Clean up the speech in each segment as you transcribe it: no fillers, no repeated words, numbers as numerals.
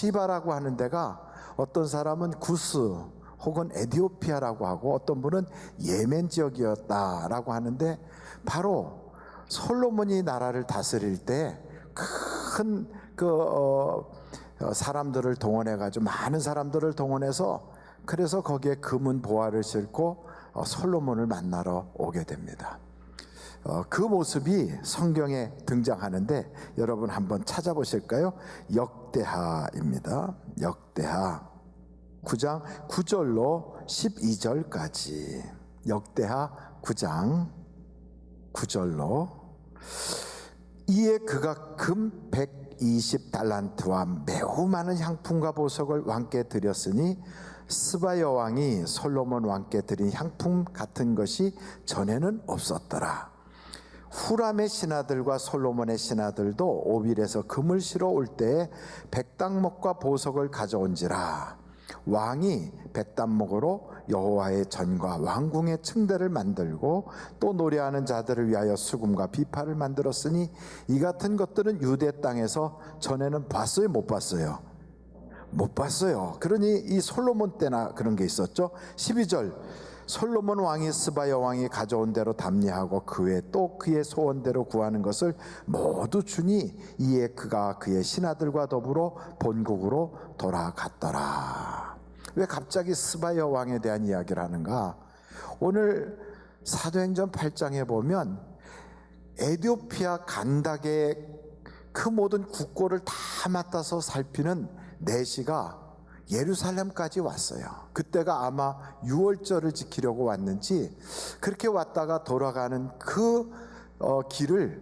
시바라고 하는 데가 어떤 사람은 구스 혹은 에디오피아라고 하고 어떤 분은 예멘 지역이었다라고 하는데, 바로 솔로몬이 나라를 다스릴 때 큰 사람들을 동원해가지고, 많은 사람들을 동원해서, 그래서 거기에 금은 보화를 싣고 솔로몬을 만나러 오게 됩니다. 그 모습이 성경에 등장하는데 여러분 한번 찾아보실까요? 역대하입니다. 역대하 9장 9절로 12절까지. 역대하 9장 9절로. 이에 그가 금 120달란트와 매우 많은 향품과 보석을 왕께 드렸으니 스바 여왕이 솔로몬 왕께 드린 향품 같은 것이 전에는 없었더라. 후람의 신하들과 솔로몬의 신하들도 오빌에서 금을 실어 올 때에 백당목과 보석을 가져온지라. 왕이 백단목으로 여호와의 전과 왕궁의 층대를 만들고 또 노래하는 자들을 위하여 수금과 비파를 만들었으니 이 같은 것들은 유대 땅에서 전에는 봤어요? 못 봤어요? 못 봤어요. 그러니 이 솔로몬 때나 그런 게 있었죠. 12절, 솔로몬 왕이 스바 여왕이 가져온 대로 답례하고 그 외 또 그의 소원대로 구하는 것을 모두 주니 이에 그가 그의 신하들과 더불어 본국으로 돌아갔더라. 왜 갑자기 스바 여왕에 대한 이야기를 하는가? 오늘 사도행전 8장에 보면 에티오피아 간닥의 그 모든 국고를 다 맡아서 살피는 내시가 예루살렘까지 왔어요. 그때가 아마 유월절을 지키려고 왔는지 그렇게 왔다가 돌아가는 그 길을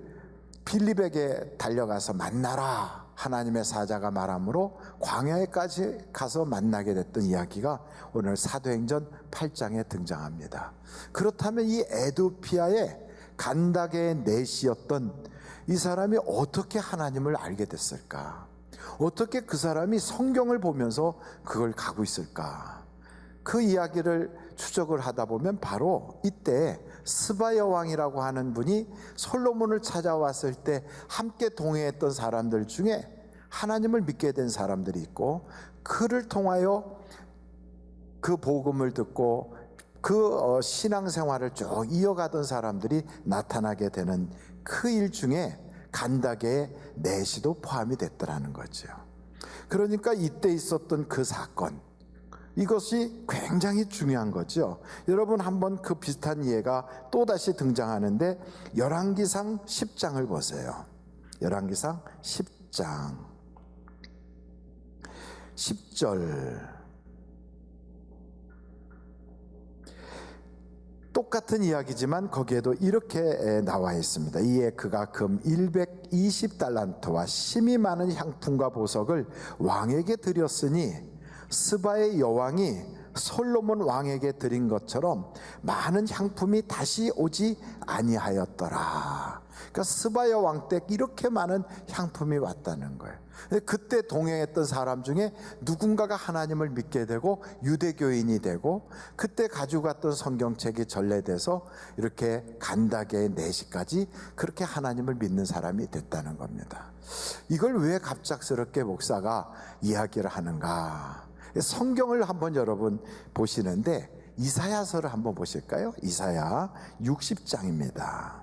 빌립에게 달려가서 만나라 하나님의 사자가 말하므로 광야에까지 가서 만나게 됐던 이야기가 오늘 사도행전 8장에 등장합니다. 그렇다면 이 에티오피아의 간닥의 내시였던 이 사람이 어떻게 하나님을 알게 됐을까? 어떻게 그 사람이 성경을 보면서 그걸 가고 있을까? 그 이야기를 추적을 하다 보면 바로 이때 스바 여왕이라고 하는 분이 솔로몬을 찾아왔을 때 함께 동행했던 사람들 중에 하나님을 믿게 된 사람들이 있고, 그를 통하여 그 복음을 듣고 그 신앙생활을 쭉 이어가던 사람들이 나타나게 되는 그 일 중에 간닥의 내시도 포함이 됐더라는 거죠. 그러니까 이때 있었던 그 사건, 이것이 굉장히 중요한 거죠. 여러분 한번 그 비슷한 예가 또다시 등장하는데 열왕기상 10장을 보세요. 열왕기상 10장 10절. 똑같은 이야기지만 거기에도 이렇게 나와 있습니다. 이에 그가 금 120달란트와 심히 많은 향품과 보석을 왕에게 드렸으니 스바의 여왕이 솔로몬 왕에게 드린 것처럼 많은 향품이 다시 오지 아니하였더라. 그러니까 스바 여왕 때 이렇게 많은 향품이 왔다는 거예요. 그때 동행했던 사람 중에 누군가가 하나님을 믿게 되고 유대교인이 되고, 그때 가지고 갔던 성경책이 전래돼서 이렇게 간닥의 내시까지 그렇게 하나님을 믿는 사람이 됐다는 겁니다. 이걸 왜 갑작스럽게 목사가 이야기를 하는가? 성경을 한번 여러분 보시는데 이사야서를 한번 보실까요? 이사야 60장입니다.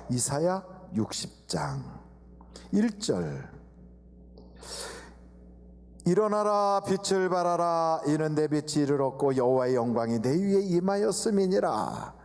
이사야 60장 1절. 일어나라 빛을 발하라 이는 내 빛이 이르렀고 여호와의 영광이 내 위에 임하였음이니라.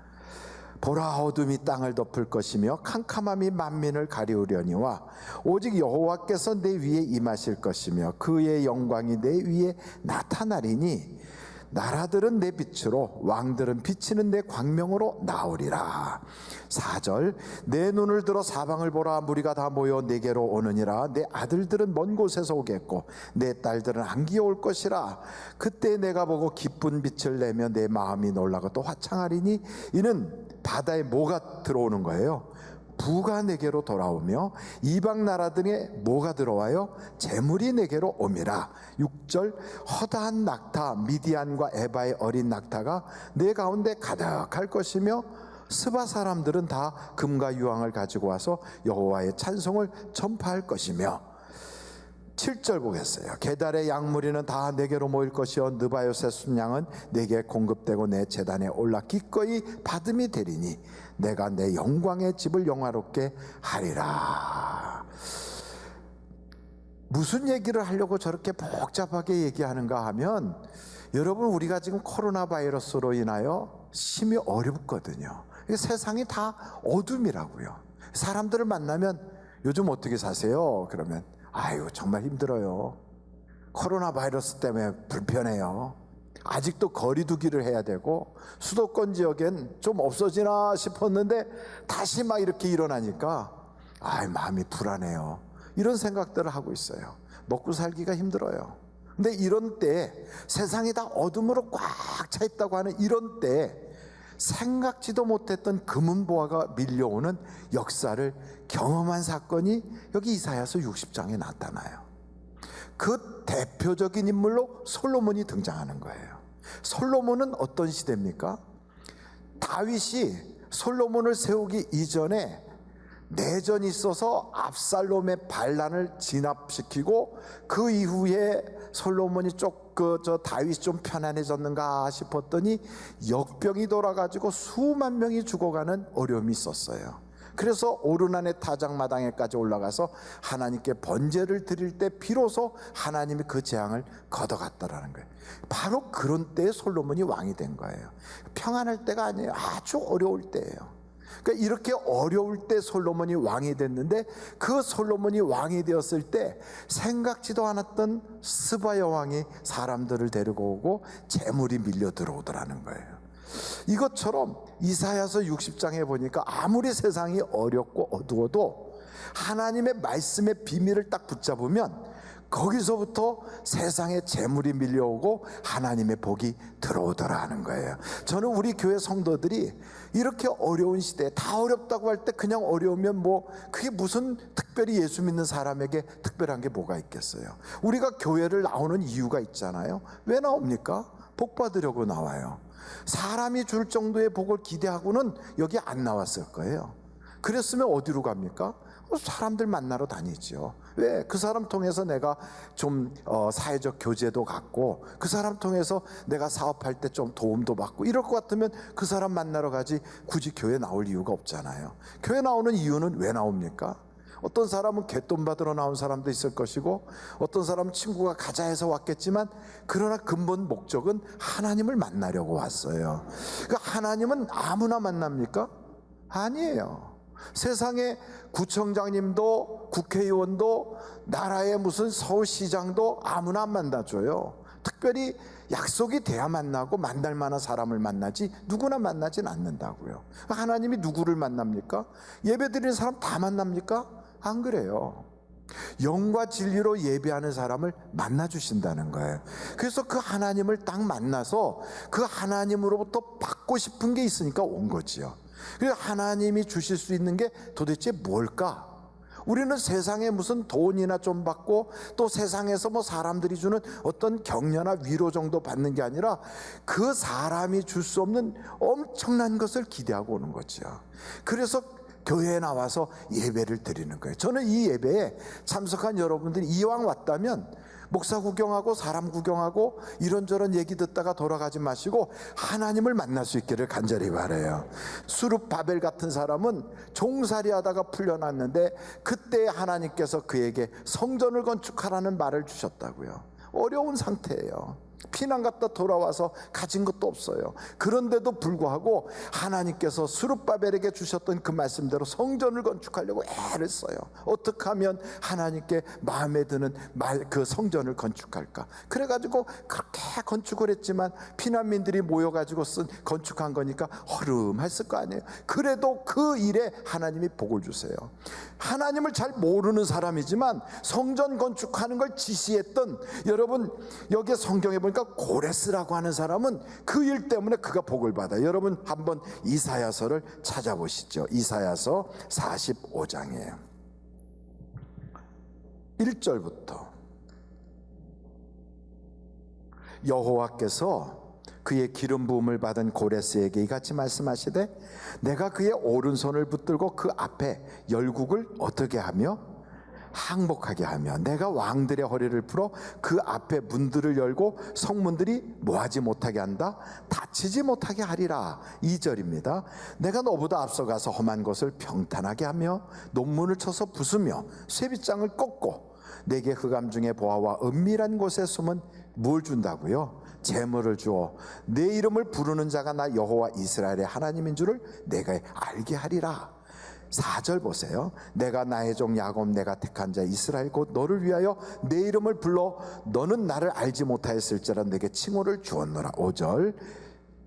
보라 어둠이 땅을 덮을 것이며 캄캄함이 만민을 가리우려니와 오직 여호와께서 내 위에 임하실 것이며 그의 영광이 내 위에 나타나리니 나라들은 내 빛으로 왕들은 비치는 내 광명으로 나오리라. 4절. 내 눈을 들어 사방을 보라. 무리가 다 모여 내게로 오느니라. 내 아들들은 먼 곳에서 오겠고 내 딸들은 안기어 올 것이라. 그때 내가 보고 기쁜 빛을 내며 내 마음이 놀라고 또 화창하리니 이는 바다에 뭐가 들어오는 거예요? 부가 내게로 돌아오며 이방 나라들에 뭐가 들어와요? 재물이 내게로 옴이라. 6절. 허다한 낙타 미디안과 에바의 어린 낙타가 내 가운데 가득할 것이며 스바 사람들은 다 금과 유황을 가지고 와서 여호와의 찬송을 전파할 것이며. 7절 보겠어요. 게달의 양무리는 다 내게로 모일 것이요 느바요의 순양은 내게 공급되고 내 제단에 올라 기꺼이 받음이 되리니 내가 내 영광의 집을 영화롭게 하리라. 무슨 얘기를 하려고 저렇게 복잡하게 얘기하는가 하면, 여러분, 우리가 지금 코로나 바이러스로 인하여 심히 어렵거든요. 세상이 다 어둠이라고요. 사람들을 만나면 요즘 어떻게 사세요? 그러면 아유 정말 힘들어요. 코로나 바이러스 때문에 불편해요. 아직도 거리 두기를 해야 되고, 수도권 지역엔 좀 없어지나 싶었는데 다시 막 이렇게 일어나니까 마음이 불안해요. 이런 생각들을 하고 있어요. 먹고 살기가 힘들어요. 근데 이런 때, 세상이 다 어둠으로 꽉 차 있다고 하는 이런 때, 생각지도 못했던 금은보화가 밀려오는 역사를 경험한 사건이 여기 이사야서 60장에 나타나요. 그 대표적인 인물로 솔로몬이 등장하는 거예요. 솔로몬은 어떤 시대입니까? 다윗이 솔로몬을 세우기 이전에 내전이 있어서 압살롬의 반란을 진압시키고, 그 이후에 솔로몬이 다윗이 좀 편안해졌는가 싶었더니 역병이 돌아가지고 수만 명이 죽어가는 어려움이 있었어요. 그래서 오르난의 타작마당에까지 올라가서 하나님께 번제를 드릴 때 비로소 하나님이 그 재앙을 걷어갔다라는 거예요. 바로 그런 때에 솔로몬이 왕이 된 거예요. 평안할 때가 아니에요. 아주 어려울 때예요. 그러니까 이렇게 어려울 때 솔로몬이 왕이 됐는데, 그 솔로몬이 왕이 되었을 때 생각지도 않았던 스바 여왕이 사람들을 데리고 오고 재물이 밀려 들어오더라는 거예요. 이것처럼 이사야서 60장에 보니까 아무리 세상이 어렵고 어두워도 하나님의 말씀의 비밀을 딱 붙잡으면 거기서부터 세상에 재물이 밀려오고 하나님의 복이 들어오더라 하는 거예요. 저는 우리 교회 성도들이 이렇게 어려운 시대에, 다 어렵다고 할 때 그냥 어려우면 그게 무슨 특별히 예수 믿는 사람에게 특별한 게 뭐가 있겠어요. 우리가 교회를 나오는 이유가 있잖아요. 왜 나옵니까? 복 받으려고 나와요. 사람이 줄 정도의 복을 기대하고는 여기 안 나왔을 거예요. 그랬으면 어디로 갑니까? 사람들 만나러 다니죠. 왜? 그 사람 통해서 내가 좀 사회적 교제도 갖고, 그 사람 통해서 내가 사업할 때 좀 도움도 받고, 이럴 것 같으면 그 사람 만나러 가지 굳이 교회 나올 이유가 없잖아요. 교회 나오는 이유는 왜 나옵니까? 어떤 사람은 갯돈 받으러 나온 사람도 있을 것이고, 어떤 사람은 친구가 가자 해서 왔겠지만, 그러나 근본 목적은 하나님을 만나려고 왔어요. 그러니까 하나님은 아무나 만납니까? 아니에요. 세상에 구청장님도 국회의원도 나라의 무슨 서울시장도 아무나 안 만나줘요. 특별히 약속이 돼야 만나고, 만날 만한 사람을 만나지 누구나 만나진 않는다고요. 하나님이 누구를 만납니까? 예배드리는 사람 다 만납니까? 안 그래요. 영과 진리로 예배하는 사람을 만나주신다는 거예요. 그래서 그 하나님을 딱 만나서 그 하나님으로부터 받고 싶은 게 있으니까 온 거지요. 그래서 하나님이 주실 수 있는 게 도대체 뭘까? 우리는 세상에 무슨 돈이나 좀 받고, 또 세상에서 사람들이 주는 어떤 격려나 위로 정도 받는 게 아니라 그 사람이 줄 수 없는 엄청난 것을 기대하고 오는 거죠. 그래서 교회에 나와서 예배를 드리는 거예요. 저는 이 예배에 참석한 여러분들이 이왕 왔다면 목사 구경하고 사람 구경하고 이런저런 얘기 듣다가 돌아가지 마시고 하나님을 만날 수 있기를 간절히 바라요. 수룹바벨 같은 사람은 종살이 하다가 풀려났는데, 그때 하나님께서 그에게 성전을 건축하라는 말을 주셨다고요. 어려운 상태예요. 피난 갔다 돌아와서 가진 것도 없어요. 그런데도 불구하고 하나님께서 스룹바벨에게 주셨던 그 말씀대로 성전을 건축하려고 애를 써요. 어떻게 하면 하나님께 마음에 드는 그 성전을 건축할까? 그래가지고 그렇게 건축을 했지만 피난민들이 모여가지고 건축한 거니까 허름했을 거 아니에요. 그래도 그 일에 하나님이 복을 주세요. 하나님을 잘 모르는 사람이지만 성전 건축하는 걸 지시했던, 여러분 여기 성경에 보니까 고레스라고 하는 사람은 그 일 때문에 그가 복을 받아요. 여러분 한번 이사야서를 찾아보시죠. 이사야서 45장이에요 1절부터 여호와께서 그의 기름 부음을 받은 고레스에게 이같이 말씀하시되, 내가 그의 오른손을 붙들고 그 앞에 열국을 어떻게 하며 항복하게 하며 내가 왕들의 허리를 풀어 그 앞에 문들을 열고 성문들이 뭐하지 못하게 한다? 다치지 못하게 하리라. 2절입니다. 내가 너보다 앞서가서 험한 것을 평탄하게 하며 논문을 쳐서 부수며 쇠빗장을 꺾고 내게 흑암 중에 보아와 은밀한 곳에 숨은 뭘 준다고요? 재물을 주어 내 이름을 부르는 자가 나 여호와 이스라엘의 하나님인 줄을 내가 알게 하리라. 4절 보세요. 내가 나의 종 야곱 내가 택한 자 이스라엘 곧 너를 위하여 내 이름을 불러 너는 나를 알지 못하였을지라 내게 칭호를 주었노라. 5절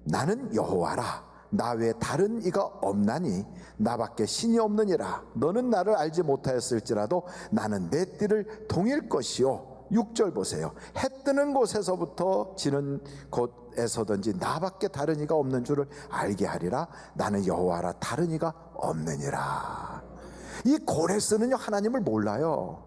나는 여호와라 나 외에 다른 이가 없나니 나밖에 신이 없느니라. 너는 나를 알지 못하였을지라도 나는 내 띠를 동일 것이요. 6절 보세요. 해 뜨는 곳에서부터 지는 곳에서든지 나밖에 다른 이가 없는 줄을 알게 하리라. 나는 여호와라 다른 이가 없느니라. 이 고레스는요 하나님을 몰라요.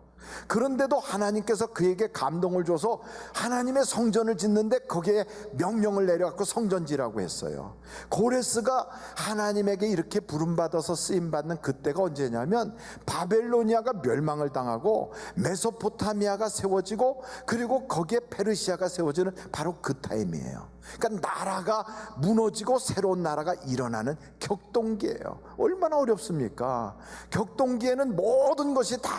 그런데도 하나님께서 그에게 감동을 줘서 하나님의 성전을 짓는데 거기에 명령을 내려갖고 성전지라고 했어요. 고레스가 하나님에게 이렇게 부름받아서 쓰임받는 그때가 언제냐면 바벨로니아가 멸망을 당하고 메소포타미아가 세워지고 그리고 거기에 페르시아가 세워지는 바로 그 타임이에요. 그러니까 나라가 무너지고 새로운 나라가 일어나는 격동기예요. 얼마나 어렵습니까? 격동기에는 모든 것이 다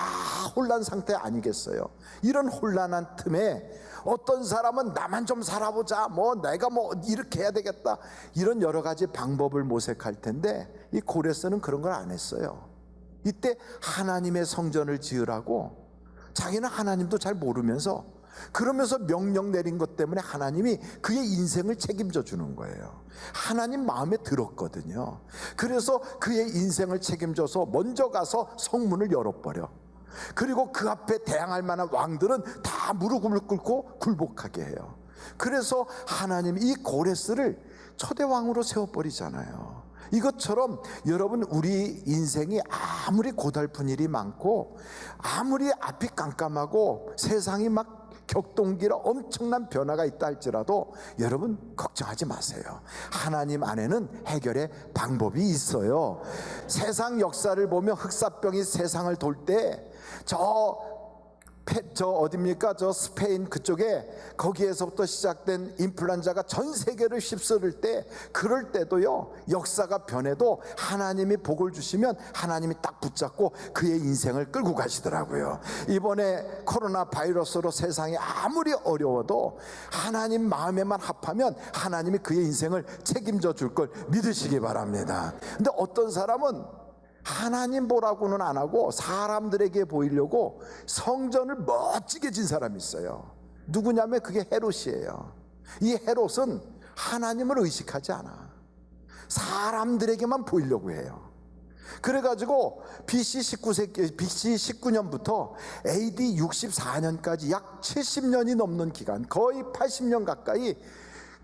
혼란 상태 아니겠어요? 이런 혼란한 틈에 어떤 사람은 나만 좀 살아보자, 내가 이렇게 해야 되겠다, 이런 여러 가지 방법을 모색할 텐데 이 고레스는 그런 걸 안 했어요. 이때 하나님의 성전을 지으라고 자기는 하나님도 잘 모르면서 그러면서 명령 내린 것 때문에 하나님이 그의 인생을 책임져 주는 거예요. 하나님 마음에 들었거든요. 그래서 그의 인생을 책임져서 먼저 가서 성문을 열어버려. 그리고 그 앞에 대항할 만한 왕들은 다 무릎을 꿇고 굴복하게 해요. 그래서 하나님이 이 고레스를 초대왕으로 세워버리잖아요. 이것처럼 여러분 우리 인생이 아무리 고달픈 일이 많고 아무리 앞이 깜깜하고 세상이 막 격동기라 엄청난 변화가 있다 할지라도 여러분 걱정하지 마세요. 하나님 안에는 해결의 방법이 있어요. 세상 역사를 보면 흑사병이 세상을 돌 때 어딥니까? 저 스페인 그쪽에 거기에서부터 시작된 인플루엔자가 전 세계를 휩쓸을 때 그럴 때도요 역사가 변해도 하나님이 복을 주시면 하나님이 딱 붙잡고 그의 인생을 끌고 가시더라고요. 이번에 코로나 바이러스로 세상이 아무리 어려워도 하나님 마음에만 합하면 하나님이 그의 인생을 책임져 줄 걸 믿으시기 바랍니다. 근데 어떤 사람은 하나님 보라고는 안 하고 사람들에게 보이려고 성전을 멋지게 진 사람이 있어요. 누구냐면 그게 헤롯이에요. 이 헤롯은 하나님을 의식하지 않아. 사람들에게만 보이려고 해요. 그래가지고 BC 19년부터 AD 64년까지 약 70년이 넘는 기간, 거의 80년 가까이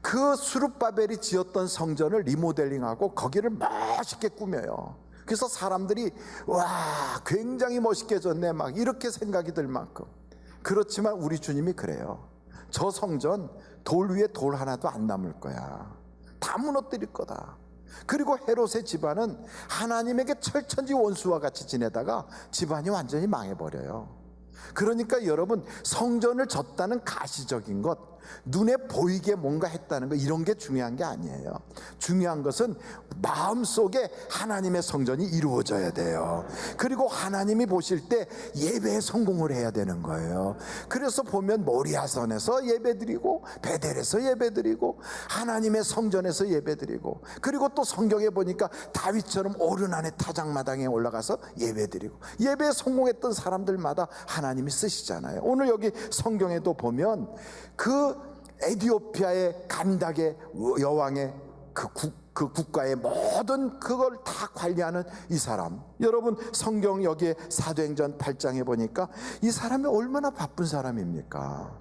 그 수룹바벨이 지었던 성전을 리모델링하고 거기를 멋있게 꾸며요. 그래서 사람들이 와 굉장히 멋있게 졌네 막 이렇게 생각이 들 만큼. 그렇지만 우리 주님이 그래요. 저 성전 돌 위에 돌 하나도 안 남을 거야. 다 무너뜨릴 거다. 그리고 헤롯의 집안은 하나님에게 철천지 원수와 같이 지내다가 집안이 완전히 망해버려요. 그러니까 여러분 성전을 졌다는 가시적인 것, 눈에 보이게 뭔가 했다는 것, 이런 게 중요한 게 아니에요. 중요한 것은 마음속에 하나님의 성전이 이루어져야 돼요. 그리고 하나님이 보실 때 예배에 성공을 해야 되는 거예요. 그래서 보면 모리아선에서 예배드리고 베델에서 예배드리고 하나님의 성전에서 예배드리고, 그리고 또 성경에 보니까 다윗처럼 오른 안에 타작마당에 올라가서 예배드리고, 예배에 성공했던 사람들마다 하나님이 쓰시잖아요. 오늘 여기 성경에도 보면 그 에티오피아의 간닥의 여왕의 그 국가의 모든 그걸 다 관리하는 이 사람, 여러분 성경 여기에 사도행전 8장에 보니까 이 사람이 얼마나 바쁜 사람입니까?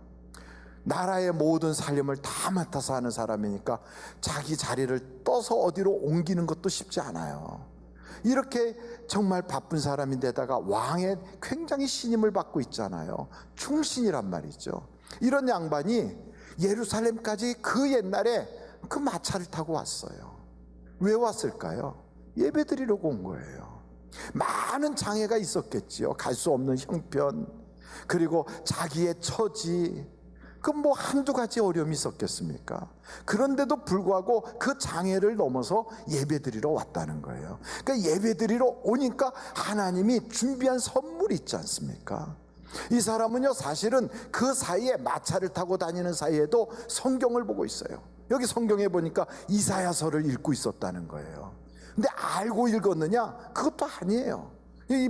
나라의 모든 살림을 다 맡아서 하는 사람이니까 자기 자리를 떠서 어디로 옮기는 것도 쉽지 않아요. 이렇게 정말 바쁜 사람인데다가 왕의 굉장히 신임을 받고 있잖아요. 충신이란 말이죠. 이런 양반이 예루살렘까지 그 옛날에 그 마차를 타고 왔어요. 왜 왔을까요? 예배 드리려고 온 거예요. 많은 장애가 있었겠지요. 갈 수 없는 형편, 그리고 자기의 처지, 그 뭐 한두 가지 어려움이 있었겠습니까? 그런데도 불구하고 그 장애를 넘어서 예배드리러 왔다는 거예요. 그러니까 예배드리러 오니까 하나님이 준비한 선물이 있지 않습니까? 이 사람은요, 사실은 그 사이에 마차를 타고 다니는 사이에도 성경을 보고 있어요. 여기 성경에 보니까 이사야서를 읽고 있었다는 거예요. 근데 알고 읽었느냐? 그것도 아니에요.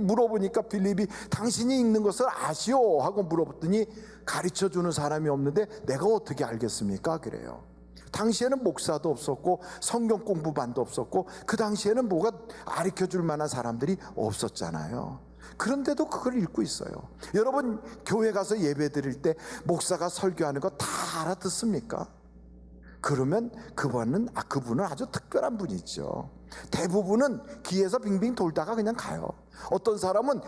물어보니까 빌립이 당신이 읽는 것을 아시오? 하고 물어봤더니 가르쳐주는 사람이 없는데 내가 어떻게 알겠습니까? 그래요. 당시에는 목사도 없었고 성경 공부반도 없었고 그 당시에는 뭐가 가르쳐줄 만한 사람들이 없었잖아요. 그런데도 그걸 읽고 있어요. 여러분, 교회 가서 예배 드릴 때 목사가 설교하는 거 다 알아듣습니까? 그러면 그분은 아주 특별한 분이죠. 대부분은 귀에서 빙빙 돌다가 그냥 가요. 어떤 사람은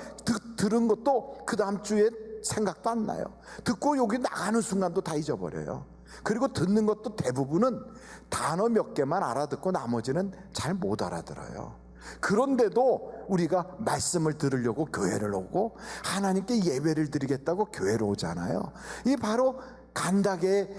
들은 것도 그 다음 주에 생각도 안 나요. 듣고 여기 나가는 순간도 다 잊어버려요. 그리고 듣는 것도 대부분은 단어 몇 개만 알아듣고 나머지는 잘 못 알아들어요. 그런데도 우리가 말씀을 들으려고 교회를 오고 하나님께 예배를 드리겠다고 교회로 오잖아요. 이 바로 간다게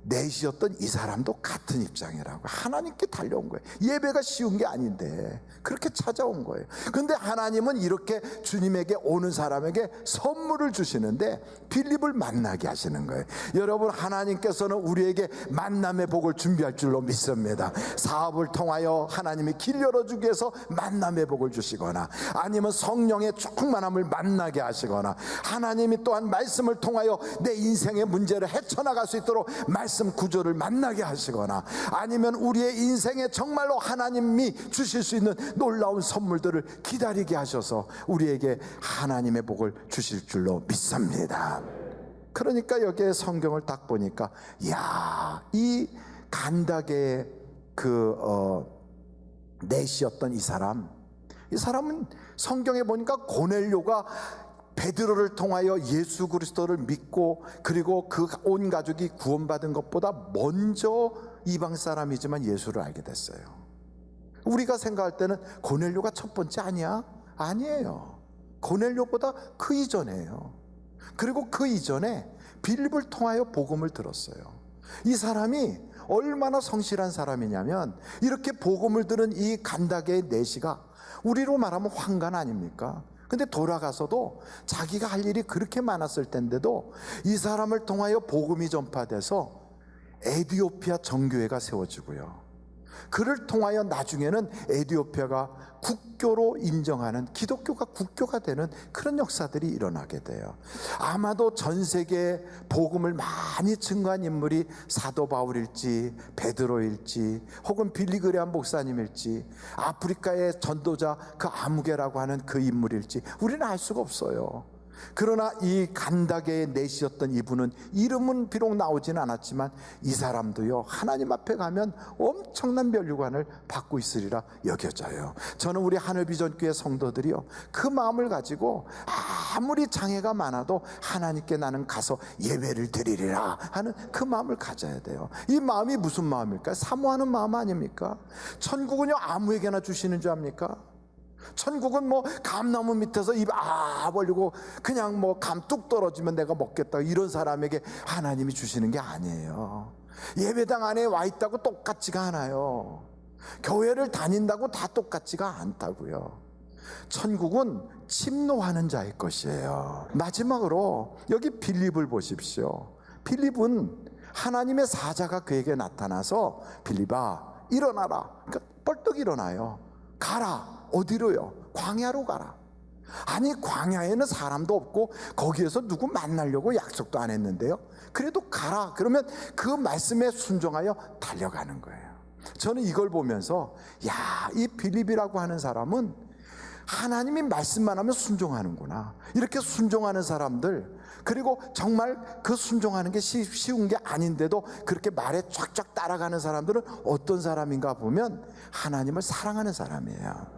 내시였던 이 사람도 같은 입장이라고. 하나님께 달려온 거예요. 예배가 쉬운 게 아닌데 그렇게 찾아온 거예요. 그런데 하나님은 이렇게 주님에게 오는 사람에게 선물을 주시는데 빌립을 만나게 하시는 거예요. 여러분, 하나님께서는 우리에게 만남의 복을 준비할 줄로 믿습니다. 사업을 통하여 하나님이 길 열어주기 위해서 만남의 복을 주시거나, 아니면 성령의 충만함을 만나게 하시거나, 하나님이 또한 말씀을 통하여 내 인생의 문제를 헤쳐나갈 수 있도록 말씀 구조를 만나게 하시거나, 아니면 우리의 인생에 정말로 하나님이 주실 수 있는 놀라운 선물들을 기다리게 하셔서 우리에게 하나님의 복을 주실 줄로 믿습니다. 그러니까 여기에 성경을 딱 보니까, 이야, 이 간다게의 넷이었던 이 사람은 성경에 보니까 고넬료가 베드로를 통하여 예수 그리스도를 믿고 그리고 그 온 가족이 구원받은 것보다 먼저 이방 사람이지만 예수를 알게 됐어요. 우리가 생각할 때는 고넬료가 첫 번째 아니야? 아니에요. 고넬료보다 그 이전이에요. 그리고 그 이전에 빌립을 통하여 복음을 들었어요. 이 사람이 얼마나 성실한 사람이냐면, 이렇게 복음을 들은 이 간다게의 내시가 우리로 말하면 황관 아닙니까? 근데 돌아가서도 자기가 할 일이 그렇게 많았을 텐데도 이 사람을 통하여 복음이 전파돼서 에티오피아 정교회가 세워지고요, 그를 통하여 나중에는 에티오피아가 국교로 인정하는, 기독교가 국교가 되는 그런 역사들이 일어나게 돼요. 아마도 전 세계에 복음을 많이 증거한 인물이 사도 바울일지 베드로일지 혹은 빌리그레암 목사님일지 아프리카의 전도자 그 아무개라고 하는 그 인물일지 우리는 알 수가 없어요. 그러나 이 간다게의 넷이었던 이분은 이름은 비록 나오진 않았지만 이 사람도요, 하나님 앞에 가면 엄청난 면류관을 받고 있으리라 여겨져요. 저는 우리 하늘비전교회 성도들이요, 그 마음을 가지고 아무리 장애가 많아도 하나님께 나는 가서 예배를 드리리라 하는 그 마음을 가져야 돼요. 이 마음이 무슨 마음일까요? 사모하는 마음 아닙니까? 천국은요, 아무에게나 주시는 줄 압니까? 천국은 뭐 감나무 밑에서 입 벌리고 그냥 뭐 감 뚝 떨어지면 내가 먹겠다 이런 사람에게 하나님이 주시는 게 아니에요. 예배당 안에 와 있다고 똑같지가 않아요. 교회를 다닌다고 다 똑같지가 않다고요. 천국은 침노하는 자의 것이에요. 마지막으로 여기 빌립을 보십시오. 빌립은 하나님의 사자가 그에게 나타나서 빌립아 일어나라. 그러니까 벌떡 일어나요. 가라. 어디로요? 광야로 가라. 아니, 광야에는 사람도 없고 거기에서 누구 만나려고 약속도 안 했는데요, 그래도 가라. 그러면 그 말씀에 순종하여 달려가는 거예요. 저는 이걸 보면서, 야, 이 빌립이라고 하는 사람은 하나님이 말씀만 하면 순종하는구나. 이렇게 순종하는 사람들, 그리고 정말 그 순종하는 게 쉬운 게 아닌데도 그렇게 말에 쫙쫙 따라가는 사람들은 어떤 사람인가 보면 하나님을 사랑하는 사람이에요.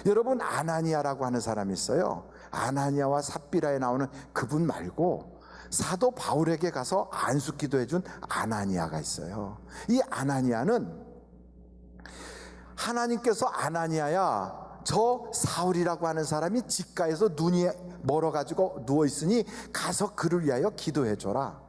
여러분, 아나니아라고 하는 사람이 있어요. 아나니아와 삽비라에 나오는 그분 말고 사도 바울에게 가서 안수기도 해준 아나니아가 있어요. 이 아나니아는 하나님께서 아나니아야 저 사울이라고 하는 사람이 직가에서 눈이 멀어가지고 누워있으니 가서 그를 위하여 기도해줘라.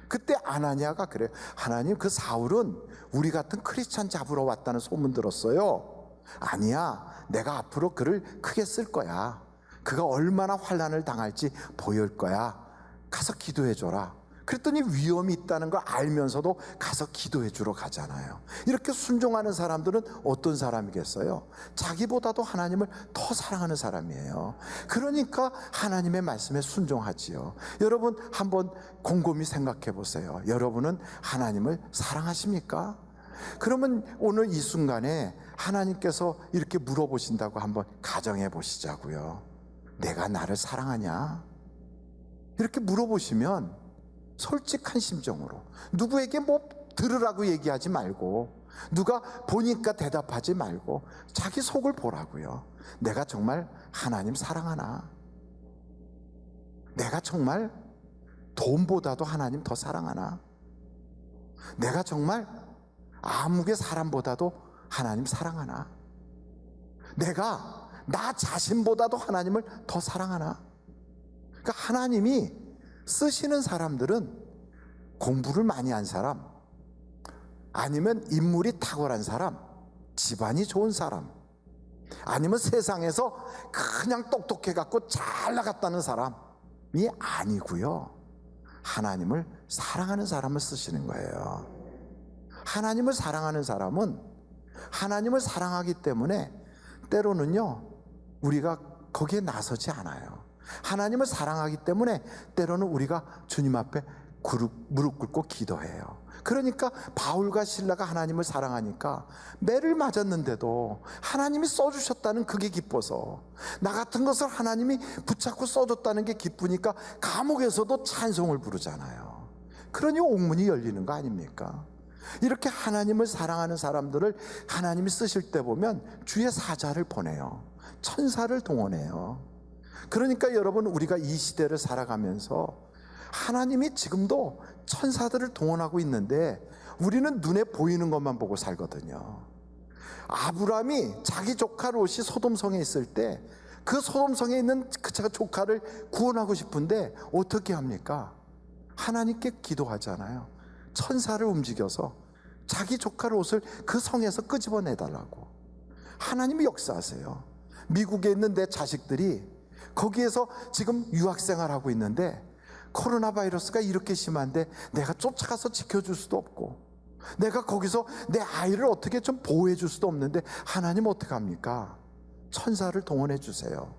그때 아나니아가 그래요. 하나님, 그 사울은 우리 같은 크리스찬 잡으러 왔다는 소문 들었어요. 아니야, 내가 앞으로 그를 크게 쓸 거야. 그가 얼마나 환난을 당할지 보일 거야. 가서 기도해줘라. 그랬더니 위험이 있다는 걸 알면서도 가서 기도해 주러 가잖아요. 이렇게 순종하는 사람들은 어떤 사람이겠어요? 자기보다도 하나님을 더 사랑하는 사람이에요. 그러니까 하나님의 말씀에 순종하지요. 여러분, 한번 곰곰이 생각해 보세요. 여러분은 하나님을 사랑하십니까? 그러면 오늘 이 순간에 하나님께서 이렇게 물어보신다고 한번 가정해 보시자고요. 내가 나를 사랑하냐? 이렇게 물어보시면 솔직한 심정으로, 누구에게 뭐 들으라고 얘기하지 말고, 누가 보니까 대답하지 말고 자기 속을 보라고요. 내가 정말 하나님 사랑하나? 내가 정말 돈보다도 하나님 더 사랑하나? 내가 정말 아무개 사람보다도 하나님 사랑하나? 내가 나 자신보다도 하나님을 더 사랑하나? 그러니까 하나님이 쓰시는 사람들은 공부를 많이 한 사람, 아니면 인물이 탁월한 사람, 집안이 좋은 사람, 아니면 세상에서 그냥 똑똑해갖고 잘 나갔다는 사람이 아니고요. 하나님을 사랑하는 사람을 쓰시는 거예요. 하나님을 사랑하는 사람은 하나님을 사랑하기 때문에 때로는요, 우리가 거기에 나서지 않아요. 하나님을 사랑하기 때문에 때로는 우리가 주님 앞에 무릎 꿇고 기도해요. 그러니까 바울과 실라가 하나님을 사랑하니까 매를 맞았는데도 하나님이 써주셨다는 그게 기뻐서, 나 같은 것을 하나님이 붙잡고 써줬다는 게 기쁘니까 감옥에서도 찬송을 부르잖아요. 그러니 옥문이 열리는 거 아닙니까? 이렇게 하나님을 사랑하는 사람들을 하나님이 쓰실 때 보면 주의 사자를 보내요. 천사를 동원해요. 그러니까 여러분, 우리가 이 시대를 살아가면서 하나님이 지금도 천사들을 동원하고 있는데 우리는 눈에 보이는 것만 보고 살거든요. 아브라함이 자기 조카 롯이 소돔성에 있을 때 그 소돔성에 있는 그 조카를 구원하고 싶은데 어떻게 합니까? 하나님께 기도하잖아요. 천사를 움직여서 자기 조카 롯을 그 성에서 끄집어내달라고. 하나님이 역사하세요. 미국에 있는 내 자식들이 거기에서 지금 유학생활하고 있는데 코로나 바이러스가 이렇게 심한데 내가 쫓아가서 지켜줄 수도 없고, 내가 거기서 내 아이를 어떻게 좀 보호해 줄 수도 없는데 하나님 어떡합니까? 천사를 동원해 주세요.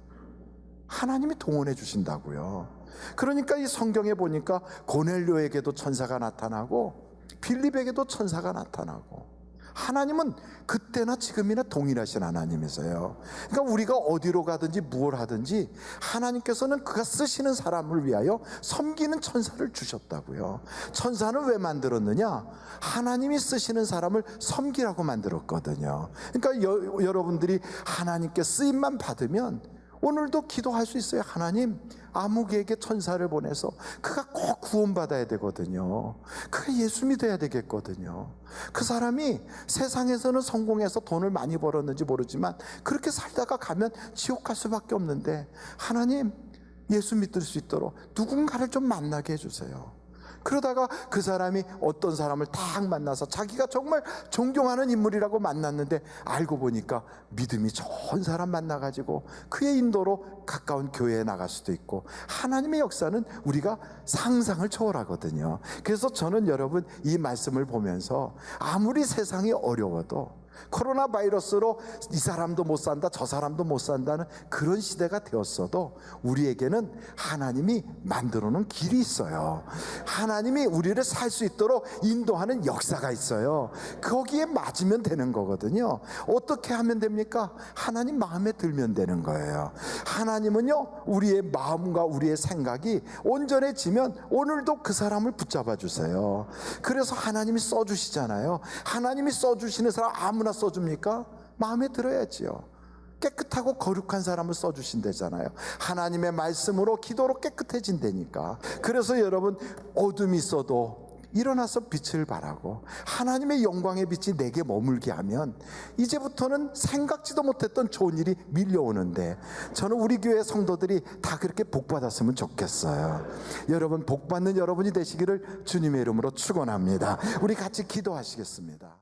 하나님이 동원해 주신다고요. 그러니까 이 성경에 보니까 고넬료에게도 천사가 나타나고 빌립에게도 천사가 나타나고, 하나님은 그때나 지금이나 동일하신 하나님이세요. 그러니까 우리가 어디로 가든지 무엇을 하든지 하나님께서는 그가 쓰시는 사람을 위하여 섬기는 천사를 주셨다고요. 천사는 왜 만들었느냐? 하나님이 쓰시는 사람을 섬기라고 만들었거든요. 그러니까 여러분들이 하나님께 쓰임만 받으면 오늘도 기도할 수 있어요. 하나님, 아무개에게 천사를 보내서 그가 꼭 구원받아야 되거든요. 그가 예수 믿어야 되겠거든요. 그 사람이 세상에서는 성공해서 돈을 많이 벌었는지 모르지만 그렇게 살다가 가면 지옥 갈 수밖에 없는데, 하나님, 예수 믿을 수 있도록 누군가를 좀 만나게 해주세요. 그러다가 그 사람이 어떤 사람을 딱 만나서 자기가 정말 존경하는 인물이라고 만났는데 알고 보니까 믿음이 좋은 사람 만나가지고 그의 인도로 가까운 교회에 나갈 수도 있고, 하나님의 역사는 우리가 상상을 초월하거든요. 그래서 저는 여러분, 이 말씀을 보면서 아무리 세상이 어려워도, 코로나 바이러스로 이 사람도 못 산다 저 사람도 못 산다는 그런 시대가 되었어도 우리에게는 하나님이 만들어 놓은 길이 있어요. 하나님이 우리를 살 수 있도록 인도하는 역사가 있어요. 거기에 맞으면 되는 거거든요. 어떻게 하면 됩니까? 하나님 마음에 들면 되는 거예요. 하나님은요, 우리의 마음과 우리의 생각이 온전해지면 오늘도 그 사람을 붙잡아 주세요. 그래서 하나님이 써주시잖아요. 하나님이 써주시는 사람 아무나 써줍니까? 마음에 들어야지요. 깨끗하고 거룩한 사람을 써주신다잖아요. 하나님의 말씀으로 기도로 깨끗해진다니까. 그래서 여러분, 어둠이 있어도 일어나서 빛을 발하고 하나님의 영광의 빛이 내게 머물게 하면 이제부터는 생각지도 못했던 좋은 일이 밀려오는데, 저는 우리 교회 성도들이 다 그렇게 복받았으면 좋겠어요. 여러분, 복받는 여러분이 되시기를 주님의 이름으로 축원합니다. 우리 같이 기도하시겠습니다.